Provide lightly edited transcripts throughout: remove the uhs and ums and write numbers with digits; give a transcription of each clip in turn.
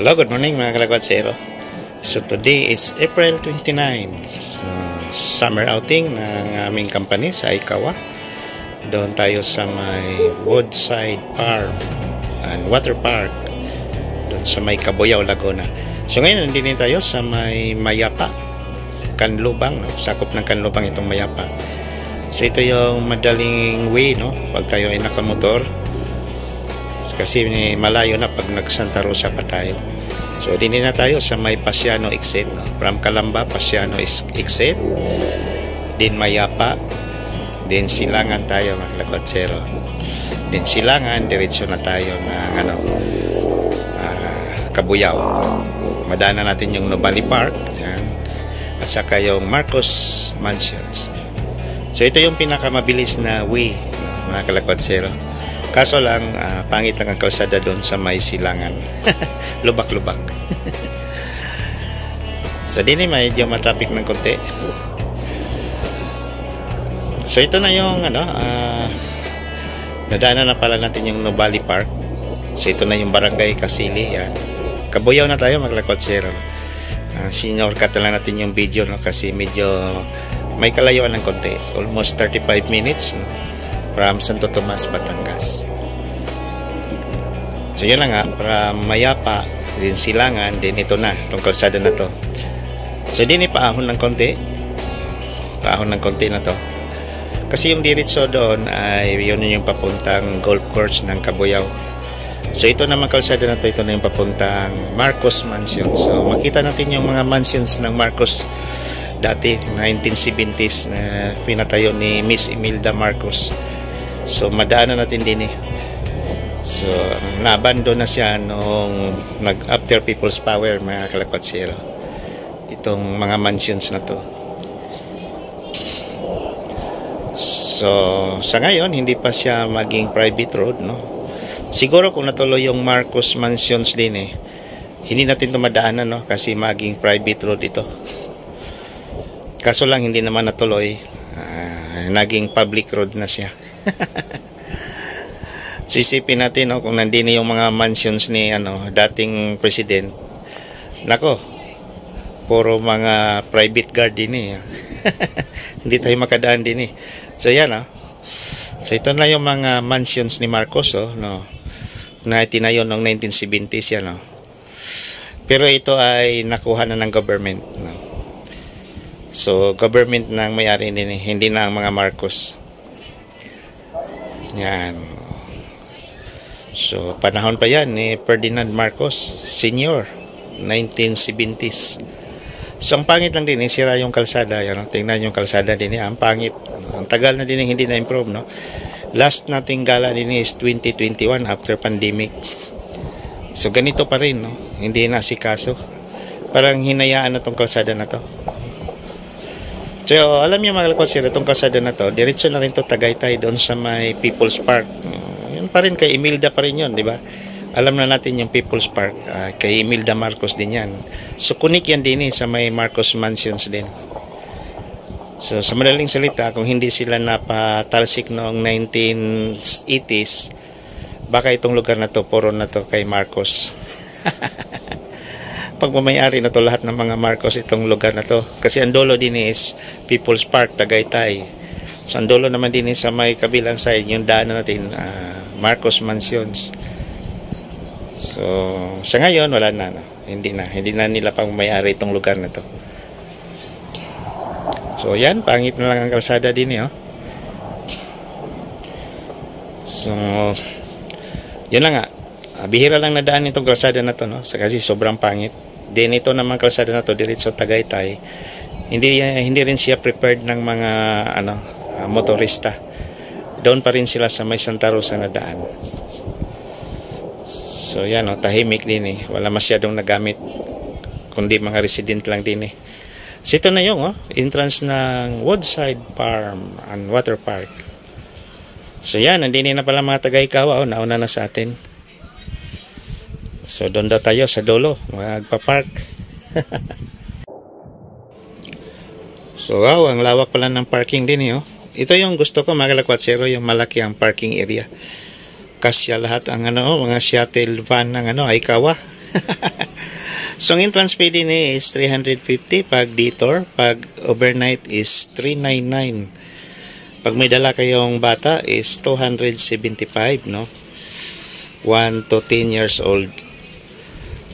Hello, good morning mga kalakwatsero. So today is April 29, summer outing ng aming company sa Ikawa. Doon tayo sa may Woodside Farm and Water Park, doon sa may Cabuyao, Laguna. So ngayon nandito tayo sa may Mayapa, Canlubang, no? Sakop ng Canlubang itong Mayapa. So ito yung madaling way, no? Pag tayo ay nakamotor, kasi malayo na pag nag Santa Rosa pa tayo. So din na tayo sa may Pasiano exit, no? From Calamba, Pasiano exit, din Mayapa, din Silangan tayo mga kalakwatsero. Din Silangan, diretso na tayo ng Cabuyao. Madaanan natin yung Nubali Park, yan. At saka yung Marcos Mansions. So ito yung pinakamabilis na way, mga kalakwatsero. Kaso lang, pangit lang ang kalsada doon sa may Silangan. Lubak-lubak. So din medyo matraffic ng konti. So ito na yung nadaanan na pala natin yung Nubali Park. So ito na yung Barangay Kasili, yan. Cabuyao na tayo mga kalakwatsero. Senior cut lang natin yung video, no? Kasi medyo may kalayuan ng konti. Almost 35 minutes, no? From Santo Tomas, Batangas. So yun lang nga, para Mayapa, din Silangan, din ito na, itong kalsada na to. So din ipaahon ng konti. Paahon ng konti na to. Kasi yung diretso doon ay yun yung papuntang golf course ng Cabuyao. So ito naman kalsada na to, ito na yung papuntang Marcos Mansions. So makita natin yung mga mansions ng Marcos dati, 1970s, na pinatayo ni Miss Imelda Marcos. So madaanan natin din eh. So nabando na siya nung after People's Power, mga kalakwatsero, itong mga mansions na to. So sa ngayon hindi pa siya maging private road, no? Siguro kung natuloy yung Marcos Mansions din eh, hindi natin ito madaanan, no? Kasi maging private road ito. Kaso lang hindi naman natuloy, naging public road na siya. So isipin natin, no, kung nandini yung mga mansions ni dating president, nako, puro mga private guard din eh. Hindi tayo makadaan din eh. So yan, no? So ito na yung mga mansions ni Marcos, no, na itinayo noong 1970s yan, no? Pero ito ay nakuha na ng government, no? So government nang may-ari din eh, hindi na ang mga Marcos. Yan. So panahon pa yan ni Ferdinand Marcos Sr., 1970s. So ang pangit lang din eh, sira yung kalsada, yan, no? Tingnan yung kalsada din eh, ang pangit. Ang tagal na din eh, hindi na improve, no? Last nating gala din is 2021 after pandemic. So ganito pa rin, no? Hindi na asikaso. Parang hinayaan na tong kalsada na to. So alam niyo mga kalakwatsero, itong kalsada na to, diretso na rin to Tagaytay doon sa may People's Park. Yun pa rin, kay Imelda pa rin yun, di ba? Alam na natin yung People's Park, kay Imelda Marcos din yan. So kunik yan din eh, sa may Marcos Mansions din. So sa madaling salita, kung hindi sila napatalsik noong 1980s, baka itong lugar na to, puro na to kay Marcos. Pagmamayari na to lahat ng mga Marcos itong lugar na to. Kasi ang dulo din is People's Park, Tagaytay. So ang dulo naman din sa may kabilang side, yung daanan natin, Marcos Mansions. So sa ngayon wala na, no? Hindi na nila pagmamayari itong lugar na to. So yan, pangit na lang ang kalsada din eh, oh. So yun lang nga, bihira lang nadaan itong kalsada na to, no? Kasi sobrang pangit. Din ito naman kalsada na to, diretso Tagaytay, hindi rin siya prepared ng mga motorista. Doon pa rin sila sa may Santa Rosa na daan. So yan, oh, tahimik din eh, wala masyadong nagamit, kundi mga resident lang din eh. So ito na yung entrance ng Woodside Farm and Water Park. So yan, nandini na pala mga taga-Ikawa, nauna na sa atin. So doon daw tayo sa dulo, magpa-park. So wow, ang lawak pala ng parking din eh, oh. Ito yung gusto ko mga kalakwatsero, yung malaki ang parking area. Kasya lahat ang mga shuttle van ng Ikawa. So, ang entrance fee din is 350 pag detour. Pag overnight is 399. Pag may dala kayong bata is 275, no? 1 to 10 years old.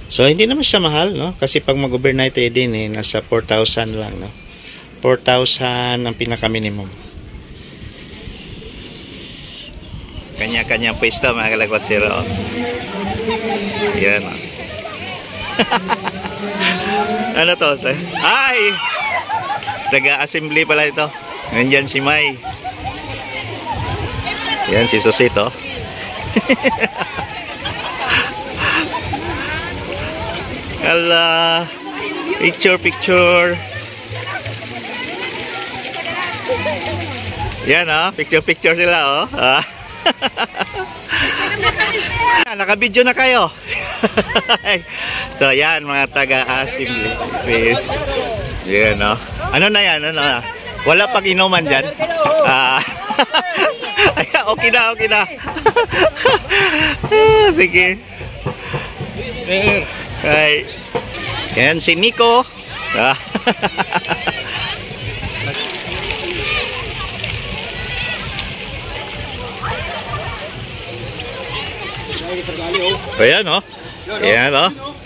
So, hindi naman siya mahal, no? Kasi pag mag-overnight din, nasa 4,000 lang, no? 4,000 ang pinaka-minimum. Kanya-kanya pwesto, mga kalagwat zero. Yan, no? Ano to? Ay! Taga-assembly pala ito. Nandyan si May. Yan si Susito. Hala. Picture. Yan picture sila Naka-video na kayo. So yan mga taga-assembly. Yan Ano na yan? Wala pang inuman dyan. Okay na. Sige. Ay. Yan si Nico. Ayan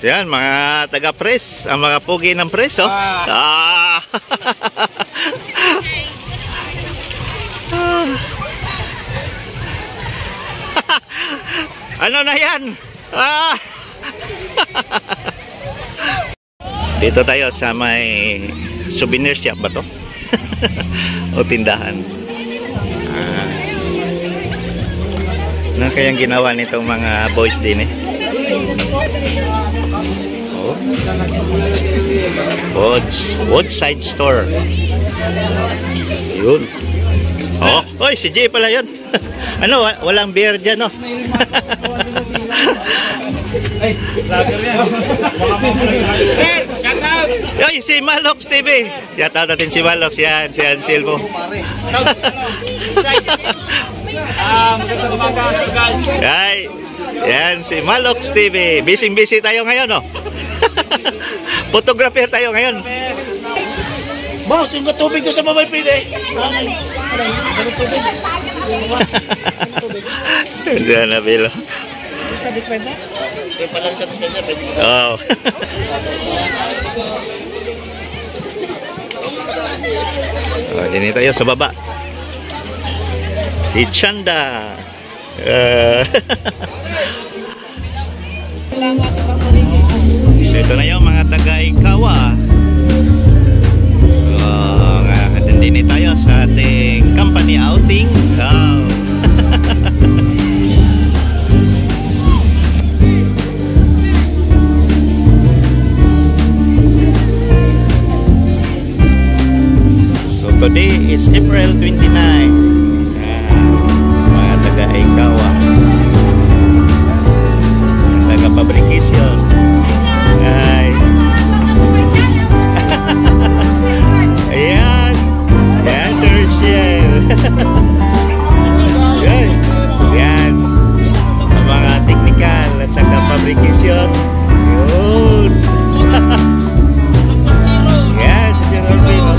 Yan mga taga-press, ang mga pugi ng press Ano na yan? Dito tayo sa may souvenir shop ba to? O tindahan. Ano kayang ginawa nitong mga boys din Woodside store. Yun. Oy, si Jay pala yun. Ano, walang beer dyan, Ay, vlogger yan. Shout out! Ay, si Malox TV. Shout out natin si Malox. Yan, si Ansel po. Magandang umaga, guys. Ay, yan, si Malox TV. Busy tayo ngayon, Photographer tayo ngayon. Boss, yung tubig ko sa mamay pide. Diyan na, Bilo. Sa dispenser? Pa lang sa dispenser, pwede ko. Oo. Dini tayo sa baba. Si Chanda. So ito na yung mga taga-Ikawa. Dini tayo sa ating company outing. Today is April 29. Mga taga-Ikawa, taga-fabrication. Ay. Ayan. Ayan, Sir Shell. Ayan. Ang mga technical at saka fabrication. Yun. Ayan, si Sir Orvino.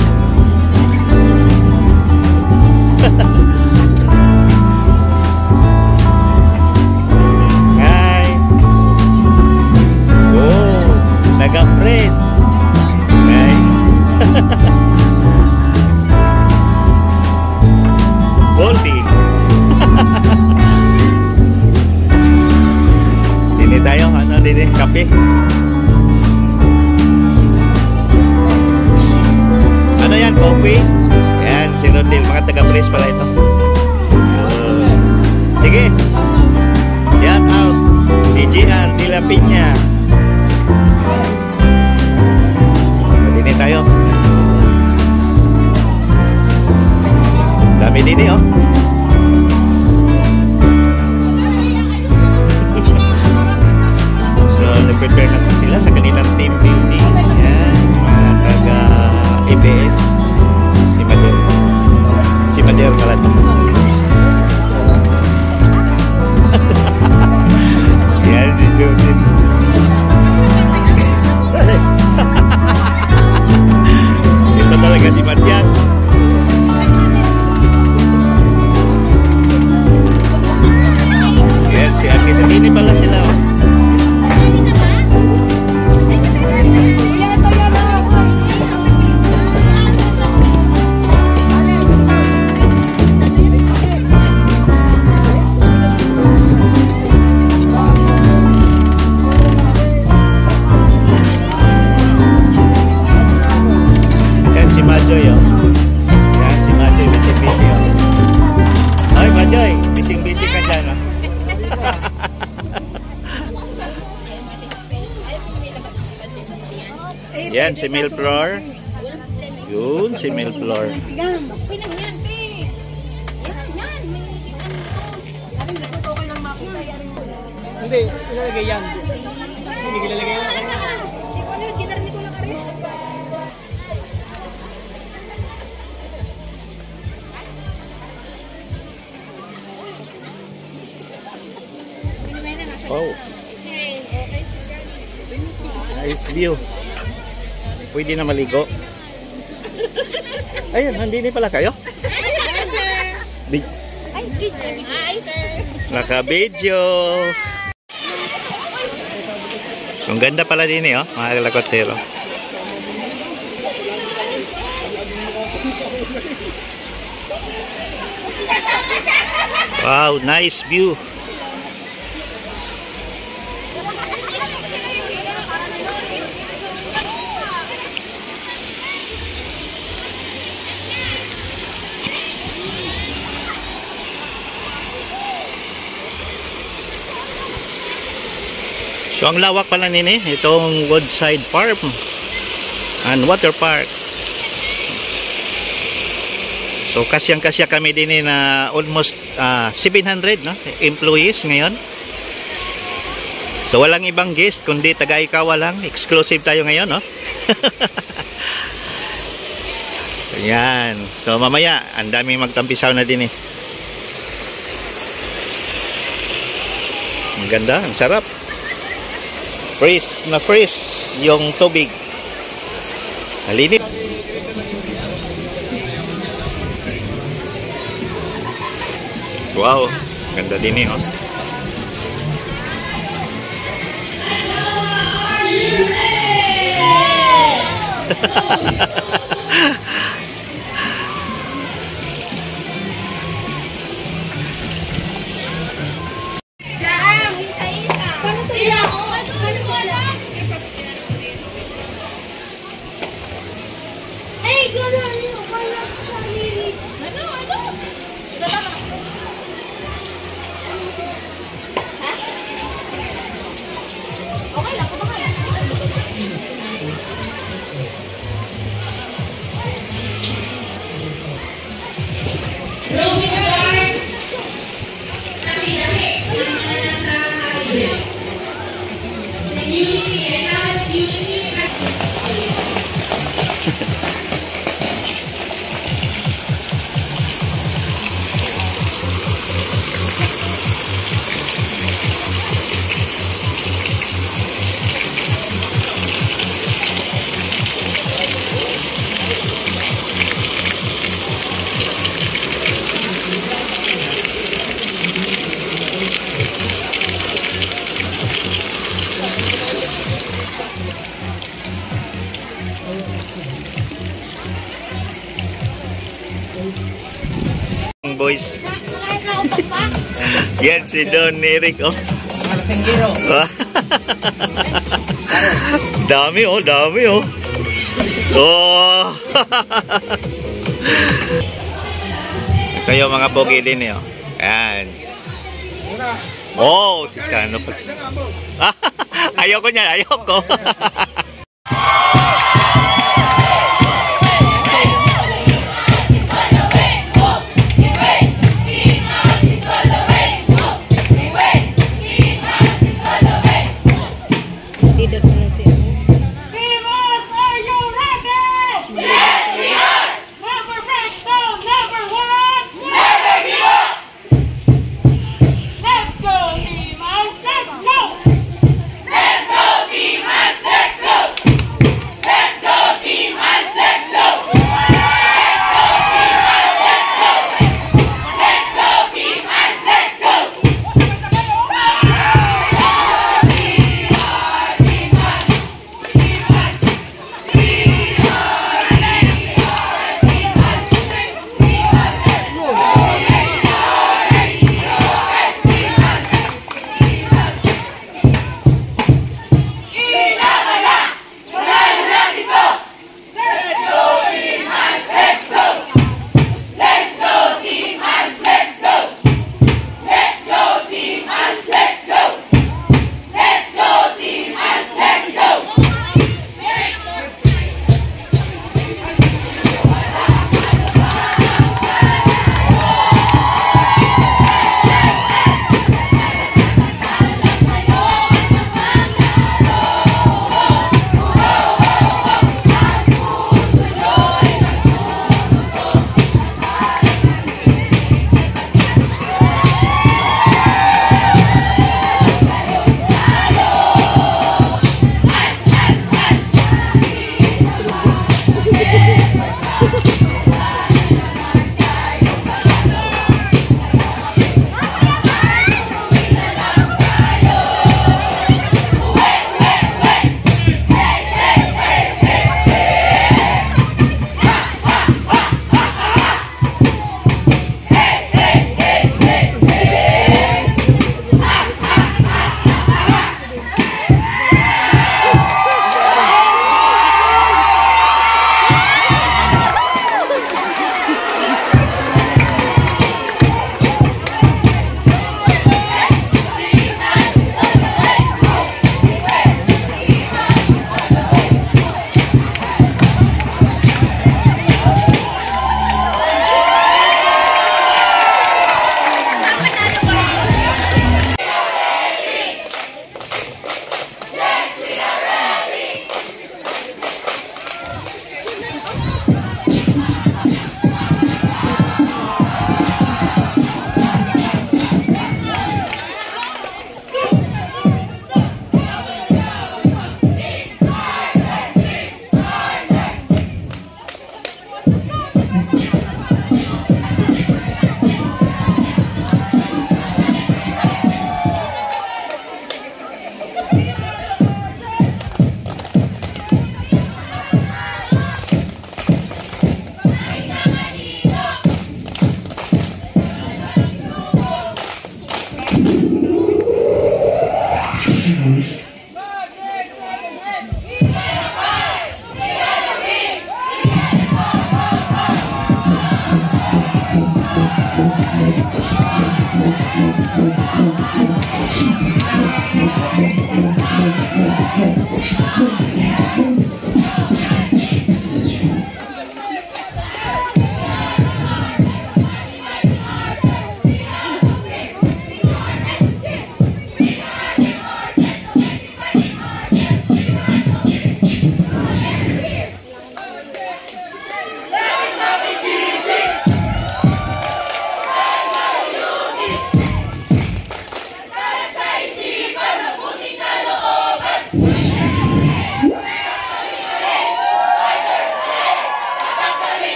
Hi. Oh, naga-press. Hi. Bolting. Dini tayo, dini kape. Ano yan, coffee? Yan, si Rodil, mga taga-press pala ito. Sige. Shout out. DJR de la Piña. Dini tayo. Dami dini, So, nag-prepare na sila sa kanilang team building. Yan, mga taga-ABS. Si Mader pala ito. Yan si Joseph. Yan, si Milflor. Yun, si Milflor. Pinang yan, te. Yan. May ikitan mo. Aring likod, okay lang makita. Hindi, ilalagay yan. Hindi ilalagay yan. Hindi ko alam, ginarni ko na ka rin. Oh, nice view. Pwede na maligo. Ayun, nandini pala kayo. Hi, sir. Bi- Ay, video. Hi, sir. Naka-video. Ang ganda pala din oh, mga kalakotero. Wow, nice view. So ang lawak pala nini, itong Woodside Farm and Water Park. So kasyang-kasya kami din na almost 700 no, employees ngayon. So walang ibang guest kundi taga-Ikawa lang, exclusive tayo ngayon no. Ayan. So mamaya ang daming magtampisaw na din eh. Ang ganda, ang sarap. Freeze na freeze yung tubig. Malinis. Wow, ganda din eh, oh. Boys. Yan si Don Eric oh. Dami oh, dami oh. Oh. Ito yung mga pogi din eh oh. Yan. Oh, Chicano pa. Ayoko niyan, ayoko. Let's go!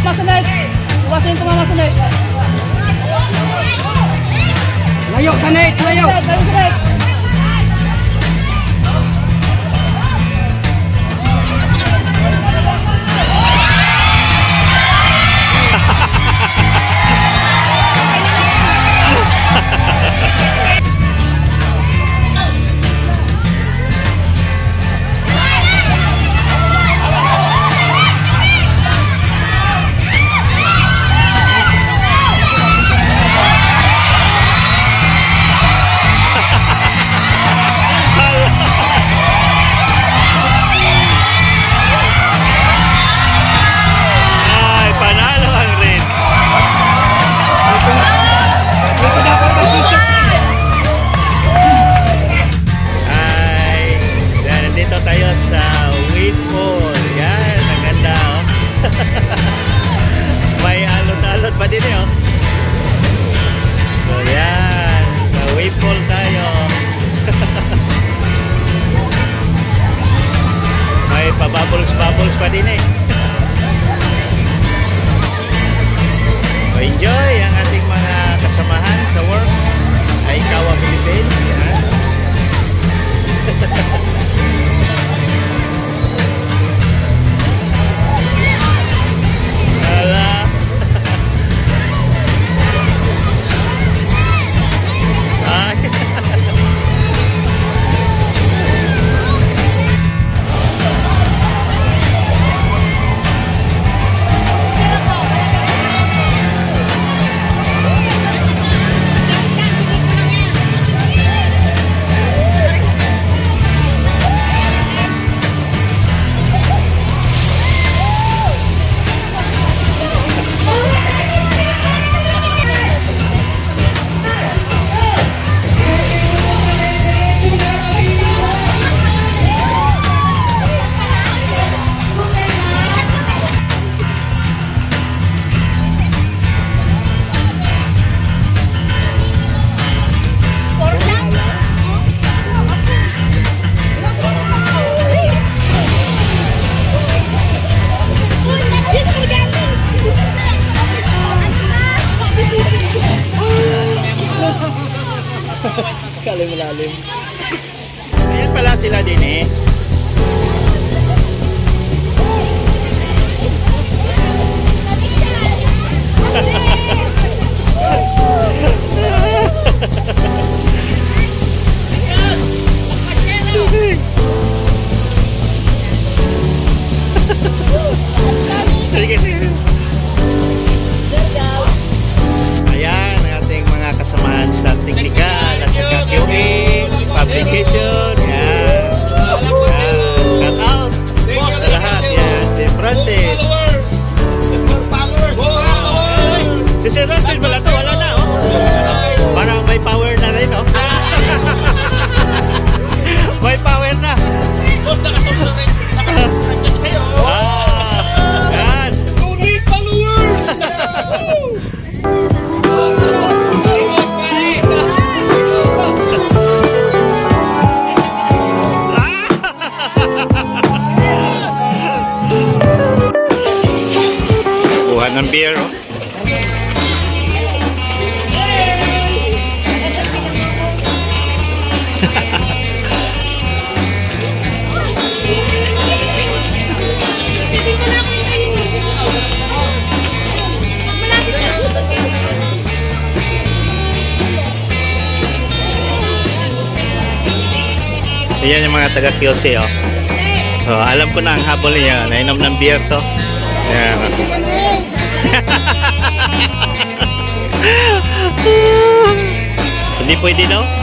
Masunod! Iwasan yung tumamasunod! Layo sa net! Layo! Sunod! bubbles pa din eh. So, enjoy ang ating mga kasamahan sa work ay Kawa Philippines. Yan. Hala. Ay. Kalim-lalim. Ayan pala sila din eh. Sige, sige. Ayan ang ating mga kasamahan sa technical at saka QA, fabrication. Yan. Cut out sa lahat. Yan. Si Francis. Ay, si Sir Francis wala to. Wala na. Oh. Parang may power na rin. Oh. May power na. Yan. Kuha ng beer, oh. Ayan yung mga taga-QC, oh. Oh, alam ko na ang habol niya. Nainom ng beer to. Ayan. Hindi pwede daw?